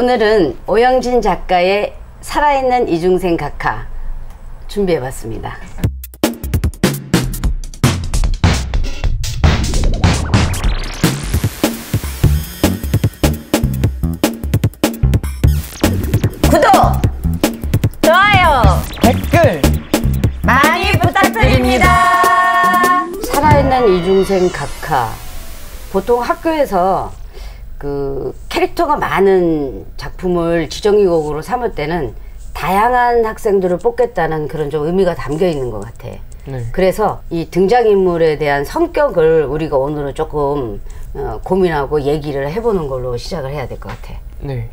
오늘은 오영진 작가의 살아있는 이중생 각하 준비해봤습니다. 구독! 좋아요! 댓글! 많이 부탁드립니다. 살아있는 이중생 각하. 보통 학교에서 그 캐릭터가 많은 작품을 지정이곡으로 삼을 때는 다양한 학생들을 뽑겠다는 그런 좀 의미가 담겨 있는 것 같아. 네. 그래서 이 등장인물에 대한 성격을 우리가 오늘은 조금 고민하고 얘기를 해보는 걸로 시작을 해야 될 것 같아. 네.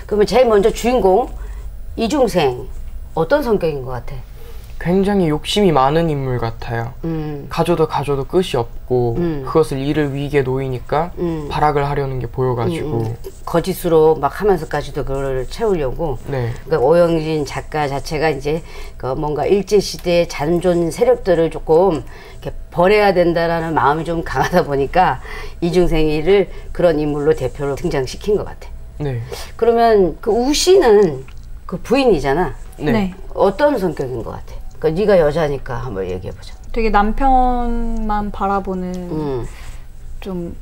그러면 제일 먼저 주인공 이중생 어떤 성격인 것 같아? 굉장히 욕심이 많은 인물 같아요. 가져도 끝이 없고 그것을 이를 위기에 놓이니까 발악을 하려는 게 보여가지고 거짓으로 막 하면서까지도 그걸 채우려고. 네. 그러니까 오영진 작가 자체가 이제 그 뭔가 일제시대의 잔존 세력들을 조금 이렇게 버려야 된다라는 마음이 좀 강하다 보니까 이중생이를 그런 인물로 대표로 등장시킨 것 같아. 네. 그러면 그 우씨는 그 부인이잖아. 네. 어떤 성격인 것 같아? 그러니까 네가 여자니까 한번 얘기해보자. 되게 남편만 바라보는 좀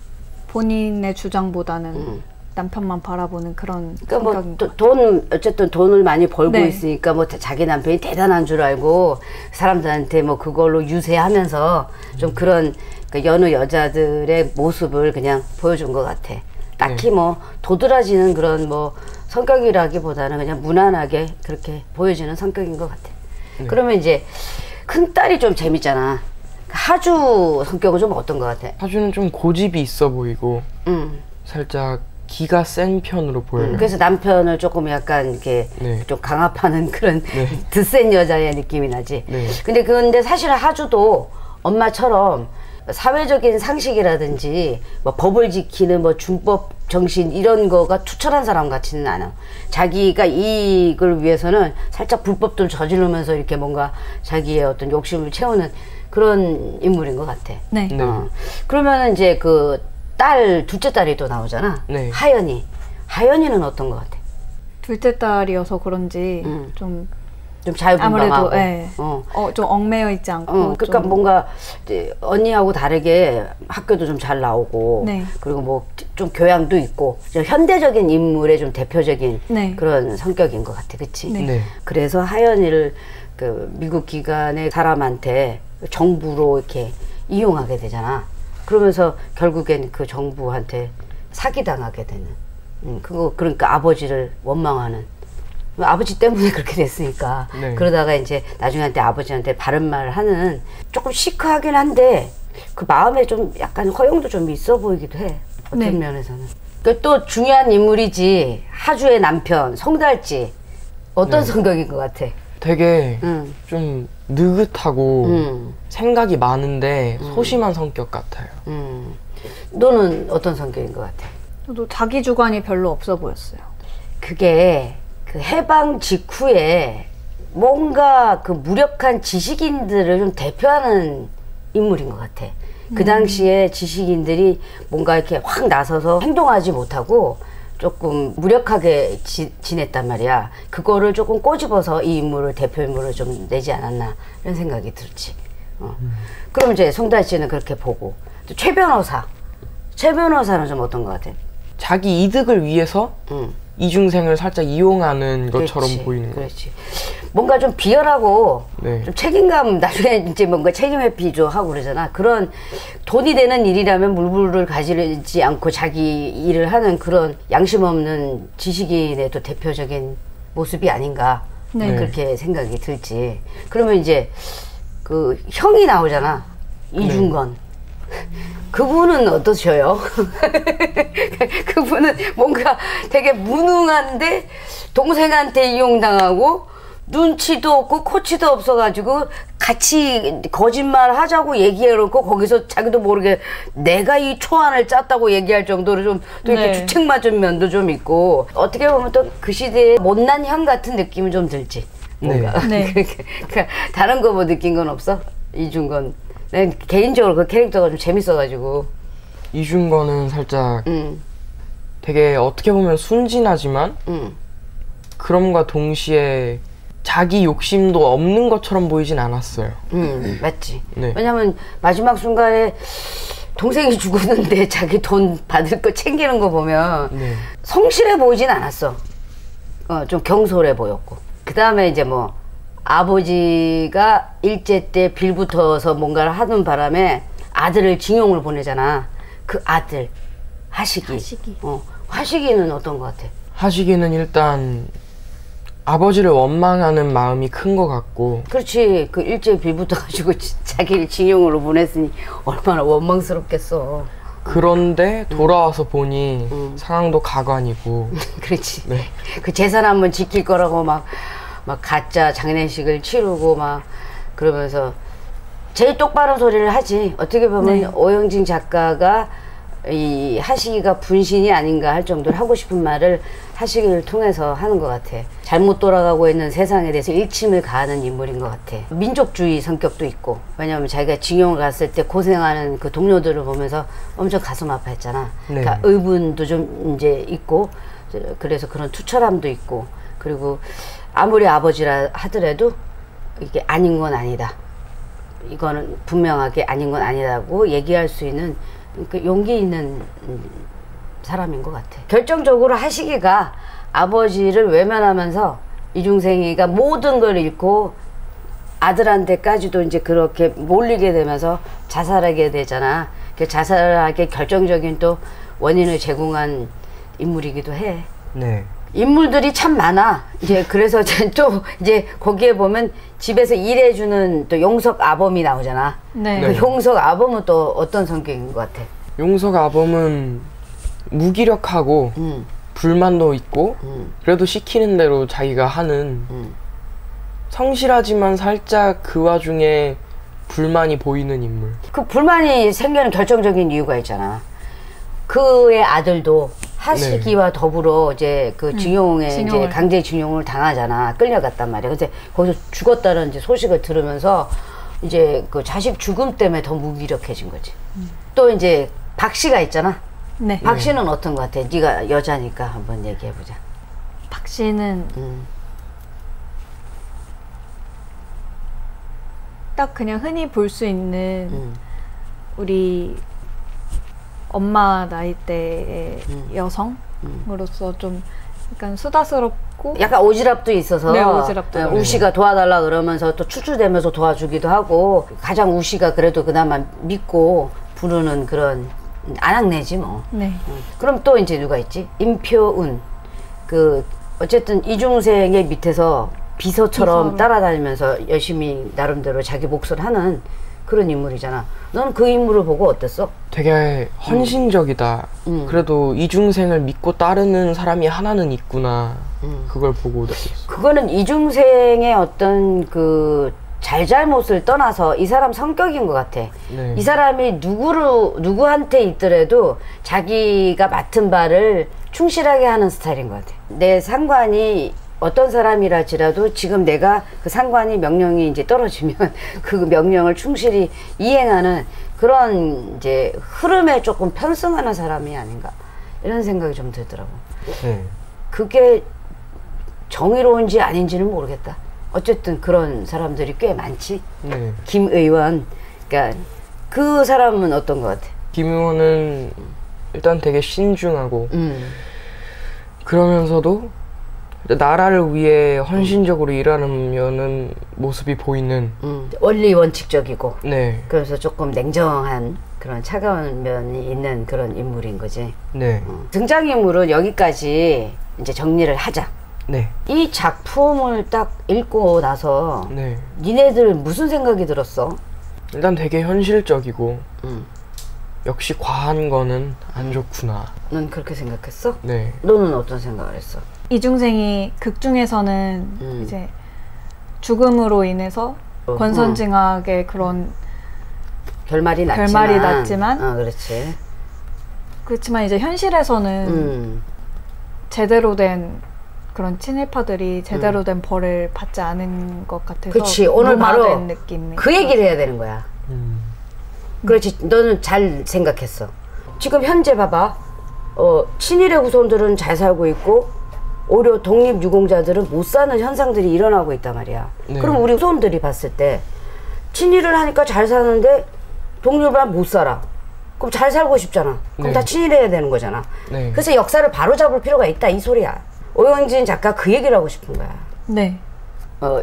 본인의 주장보다는 남편만 바라보는 그런 그러니까 성격인 뭐 어쨌든 돈을 많이 벌고 네. 있으니까 뭐 자기 남편이 대단한 줄 알고 사람들한테 뭐 그걸로 유세하면서 좀 그런 그러니까 여느 여자들의 모습을 그냥 보여준 것 같아. 딱히 네. 뭐 도드라지는 그런 뭐 성격이라기보다는 그냥 무난하게 그렇게 보여지는 성격인 것 같아. 네. 그러면 이제 큰딸이 좀 재밌잖아. 하주 성격은 좀 어떤 것 같아? 하주는 좀 고집이 있어 보이고 살짝 기가 센 편으로 보여요. 그래서 남편을 조금 약간 이렇게 네. 좀 강압하는 그런 네. 드센 여자의 느낌이 나지. 네. 근데 사실 하주도 엄마처럼 사회적인 상식이라든지 뭐 법을 지키는 뭐 준법 정신 이런 거가 투철한 사람 같지는 않아. 자기가 이익을 위해서는 살짝 불법들 저지르면서 이렇게 뭔가 자기의 어떤 욕심을 채우는 그런 인물인 것 같아. 네. 네. 그러면 이제 그 둘째 딸이 또 나오잖아. 네. 하연이는 어떤 것 같아? 둘째 딸이어서 그런지 좀 자유분방하고. 아무래도 네. 좀 얽매여 있지 않고 그러니까 좀 뭔가 이제 언니하고 다르게 학교도 좀 잘 나오고 네. 그리고 뭐 좀 교양도 있고 좀 현대적인 인물의 좀 대표적인 네. 그런 성격인 것 같아, 그치? 네. 네. 그래서 하연이를 그 미국 기관의 사람한테 정부로 이렇게 이용하게 되잖아. 그러면서 결국엔 그 정부한테 사기당하게 되는. 그러니까 아버지를 원망하는. 아버지 때문에 그렇게 됐으니까. 네. 그러다가 이제 나중에 아버지한테 바른 말을 하는 조금 시크하긴 한데 그 마음에 좀 약간 허용도 좀 있어 보이기도 해. 어떤 네. 면에서는. 그 또 중요한 인물이지. 하주의 남편 송달지. 어떤 네. 성격인 것 같아? 되게 좀 느긋하고 생각이 많은데 소심한 성격 같아요. 너는 어떤 성격인 것 같아? 저도 자기 주관이 별로 없어 보였어요. 그게 그 해방 직후에 뭔가 그 무력한 지식인들을 좀 대표하는 인물인 것 같아. 그 당시에 지식인들이 뭔가 이렇게 확 나서서 행동하지 못하고 조금 무력하게 지냈단 말이야. 그거를 조금 꼬집어서 이 인물을 대표 인물을 좀 내지 않았나 이런 생각이 들지. 그럼 이제 송달씨는 그렇게 보고 또 최 변호사는 좀 어떤 것 같아? 자기 이득을 위해서 이중생을 살짝 이용하는 것처럼 그렇지, 보이는 거예요. 그렇지. 뭔가 좀 비열하고 네. 좀 책임감 나중에 이제 뭔가 책임 회피도 하고 그러잖아. 그런 돈이 되는 일이라면 물불을 가지지 않고 자기 일을 하는 그런 양심 없는 지식인의 또 대표적인 모습이 아닌가. 네. 그렇게 생각이 들지. 그러면 이제 그 형이 나오잖아. 이중건. 그분은 어떠셔요? 그분은 뭔가 되게 무능한데 동생한테 이용당하고 눈치도 없고 코치도 없어가지고 같이 거짓말 하자고 얘기해놓고 거기서 자기도 모르게 내가 이 초안을 짰다고 얘기할 정도로 좀 또 이렇게 네. 주책 맞은 면도 좀 있고 어떻게 보면 또 그 시대의 못난 형 같은 느낌은 좀 들지. 뭔가. 네. 그러니까 다른 거 뭐 느낀 건 없어? 이중건. 난 개인적으로 그 캐릭터가 좀 재밌어가지고. 이중건은 살짝 되게 어떻게 보면 순진하지만 그럼과 동시에 자기 욕심도 없는 것처럼 보이진 않았어요. 맞지. 네. 왜냐면 마지막 순간에 동생이 죽었는데 자기 돈 받을 거 챙기는 거 보면 네. 성실해 보이진 않았어. 좀 경솔해 보였고. 그 다음에 이제 뭐 아버지가 일제 때 빌붙어서 뭔가를 하는 바람에 아들을 징용을 보내잖아. 그 아들 하식이. 하식이는 어떤 것 같아? 하식이는 일단 아버지를 원망하는 마음이 큰 것 같고. 그렇지. 그 일제에 빌붙어가지고 자기를 징용으로 보냈으니 얼마나 원망스럽겠어. 그런데 돌아와서 보니 상황도 가관이고. 그렇지. 네. 그 재산 한번 지킬 거라고 막 가짜 장례식을 치르고 막 그러면서 제일 똑바른 소리를 하지. 어떻게 보면 네. 오영진 작가가 이 하식이가 분신이 아닌가 할 정도로 하고 싶은 말을 하식이를 통해서 하는 것 같아. 잘못 돌아가고 있는 세상에 대해서 일침을 가하는 인물인 것 같아. 민족주의 성격도 있고, 왜냐하면 자기가 징용을 갔을 때 고생하는 그 동료들을 보면서 엄청 가슴 아파했잖아. 네. 그러니까 의분도 좀 이제 있고, 그래서 그런 투철함도 있고, 그리고 아무리 아버지라 하더라도 이게 아닌 건 아니다. 이거는 분명하게 아닌 건 아니라고 얘기할 수 있는 그 용기 있는 사람인 것 같아. 결정적으로 하식이가 아버지를 외면하면서 이중생이가 모든 걸 잃고 아들한테까지도 이제 그렇게 몰리게 되면서 자살하게 되잖아. 그 자살하게 결정적인 또 원인을 제공한 인물이기도 해. 네. 인물들이 참 많아. 이제 그래서 또 이제 거기에 보면 집에서 일해주는 또 용석 아범이 나오잖아. 네. 그 용석 아범은 또 어떤 성격인 것 같아? 용석 아범은 무기력하고 불만도 있고 그래도 시키는 대로 자기가 하는 성실하지만 살짝 그 와중에 불만이 보이는 인물. 그 불만이 생기는 결정적인 이유가 있잖아. 그의 아들도 하식이와 네. 더불어 이제 그 징용에 이제 강제 징용을 당하잖아. 끌려갔단 말이야. 근데 거기서 죽었다는 이제 소식을 들으면서 이제 그 자식 죽음 때문에 더 무기력해진 거지. 또 이제 박 씨가 있잖아. 네. 박 씨는 어떤 것 같아? 네가 여자니까 한번 얘기해 보자. 박 씨는 딱 그냥 흔히 볼 수 있는 우리 엄마 나이대의 여성으로서 좀 약간 수다스럽고 약간 오지랖도 있어서 네, 오지랖도 우씨가 도와달라 그러면서 또 추추대면서 도와주기도 하고 가장 우씨가 그래도 그나마 믿고 부르는 그런 아낙네지 뭐. 네. 그럼 또 이제 누가 있지? 임표은. 그 어쨌든 이중생의 밑에서 비서처럼 따라다니면서 열심히 나름대로 자기 몫을 하는 그런 인물이잖아. 넌 그 인물을 보고 어땠어? 되게 헌신적이다. 그래도 이중생을 믿고 따르는 사람이 하나는 있구나. 그걸 보고 느꼈어. 그거는 이중생의 어떤 그 잘잘못을 떠나서 이 사람 성격인 것 같아. 네. 이 사람이 누구한테 있더라도 자기가 맡은 바를 충실하게 하는 스타일인 것 같아. 내 상관이 어떤 사람이랄지라도 지금 내가 그 상관이 명령이 이제 떨어지면 그 명령을 충실히 이행하는 그런 이제 흐름에 조금 편승하는 사람이 아닌가 이런 생각이 좀 들더라고. 그게 정의로운지 아닌지는 모르겠다. 어쨌든 그런 사람들이 꽤 많지. 네. 김 의원, 그러니까 그 사람은 어떤 것 같아? 김 의원은 일단 되게 신중하고 그러면서도 나라를 위해 헌신적으로 일하는 모습이 보이는 원리 원칙적이고 네. 그래서 조금 냉정한 그런 차가운 면이 있는 그런 인물인 거지. 네. 등장인물은 여기까지 이제 정리를 하자. 네. 이 작품을 딱 읽고 나서 네. 니네들 무슨 생각이 들었어? 일단 되게 현실적이고 역시 과한 거는 안 좋구나. 넌 그렇게 생각했어? 네. 너는 어떤 생각을 했어? 이중생이 극 중에서는 이제 죽음으로 인해서 권선징악의 그런 결말이 났지만 그렇지. 그렇지만 이제 현실에서는 제대로 된 그런 친일파들이 제대로 된 벌을 받지 않은 것 같아서 그렇지. 오늘 바로 느낌이 그 얘기를 해야 되는 거야. 그렇지. 너는 잘 생각했어. 지금 현재 봐봐. 친일의 후손들은 잘 살고 있고 오히려 독립유공자들은 못 사는 현상들이 일어나고 있단 말이야. 네. 그럼 우리 후손들이 봤을 때 친일을 하니까 잘 사는데 독립을 하면 못 살아. 그럼 잘 살고 싶잖아. 그럼 네. 다 친일해야 되는 거잖아. 네. 그래서 역사를 바로잡을 필요가 있다 이 소리야. 오영진 작가 그 얘기를 하고 싶은 거야. 네.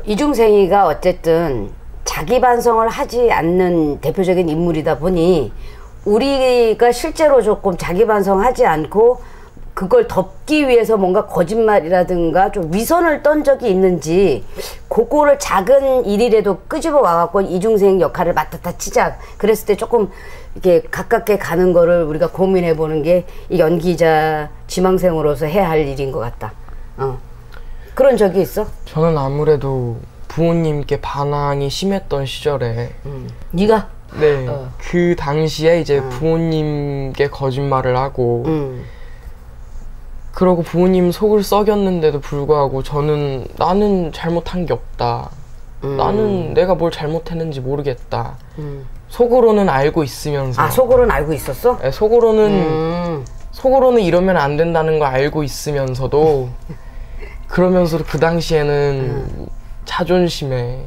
이중생이가 어쨌든 자기 반성을 하지 않는 대표적인 인물이다 보니 우리가 실제로 조금 자기 반성하지 않고 그걸 덮기 위해서 뭔가 거짓말이라든가 좀 위선을 떤 적이 있는지 그거를 작은 일이라도 끄집어 와갖고 이중생 역할을 맡았다 치자. 그랬을 때 조금 이렇게 가깝게 가는 거를 우리가 고민해 보는 게 이 연기자 지망생으로서 해야 할 일인 것 같다. 그런 적이 있어? 저는 아무래도 부모님께 반항이 심했던 시절에 네가? 네, 그 당시에 이제 부모님께 거짓말을 하고 그러고 부모님 속을 썩였는데도 불구하고 나는 잘못한 게 없다. 나는 내가 뭘 잘못했는지 모르겠다. 속으로는 알고 있으면서. 아, 속으로는 알고 있었어? 네, 속으로는 이러면 안 된다는 걸 알고 있으면서도 그러면서도 그 당시에는 자존심에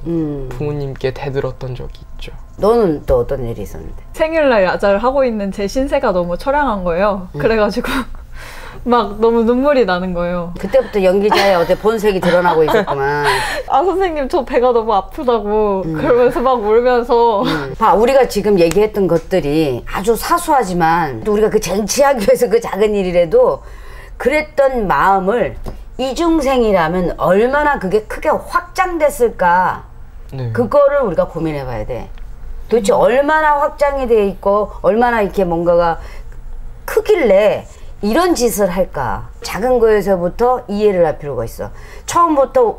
부모님께 대들었던 적이 있죠. 너는 또 어떤 일이 있었는데? 생일날 야자를 하고 있는 제 신세가 너무 처량한 거예요. 그래가지고 막 너무 눈물이 나는 거예요. 그때부터 연기자의 어떤 본색이 드러나고 있었구만. 아 선생님 저 배가 너무 아프다고 그러면서 막 울면서 봐, 우리가 지금 얘기했던 것들이 아주 사소하지만 우리가 그 쟁취하기 위해서 그 작은 일이라도 그랬던 마음을 이중생이라면 얼마나 그게 크게 확장됐을까. 네. 그거를 우리가 고민해 봐야 돼. 도대체 얼마나 확장이 돼 있고 얼마나 이렇게 뭔가가 크길래 이런 짓을 할까. 작은 거에서부터 이해를 할 필요가 있어. 처음부터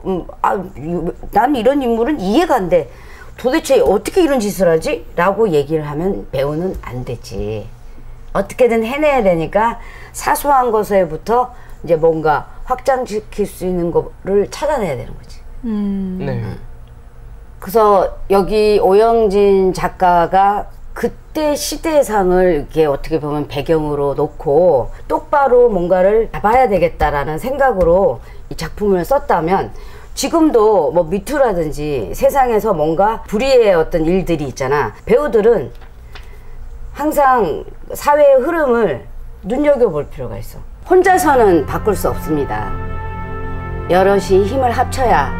난 이런 인물은 이해가 안 돼. 도대체 어떻게 이런 짓을 하지? 라고 얘기를 하면 배우는 안 되지. 어떻게든 해내야 되니까 사소한 것에부터 이제 뭔가 확장시킬 수 있는 거를 찾아내야 되는 거지. 네. 그래서 여기 오영진 작가가 그때 시대상을 이렇게 어떻게 보면 배경으로 놓고 똑바로 뭔가를 잡아야 되겠다라는 생각으로 이 작품을 썼다면 지금도 뭐 미투라든지 세상에서 뭔가 불의의 어떤 일들이 있잖아. 배우들은 항상 사회의 흐름을 눈여겨볼 필요가 있어. 혼자서는 바꿀 수 없습니다. 여럿이 힘을 합쳐야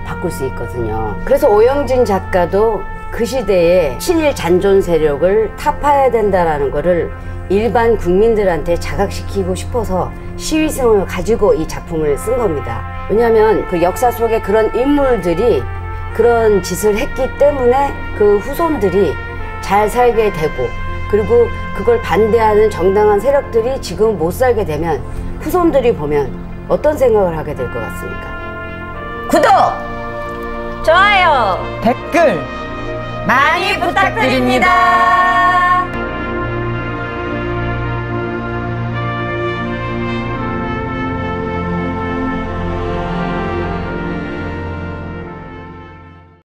바꿀 수 있거든요. 그래서 오영진 작가도 그 시대에 친일 잔존 세력을 타파해야 된다라는 거를 일반 국민들한테 자각시키고 싶어서 시위성을 가지고 이 작품을 쓴 겁니다. 왜냐하면 그 역사 속에 그런 인물들이 그런 짓을 했기 때문에 그 후손들이 잘 살게 되고 그리고 그걸 반대하는 정당한 세력들이 지금 못 살게 되면 후손들이 보면 어떤 생각을 하게 될 것 같습니까? 구독! 좋아요! 댓글 많이 부탁드립니다.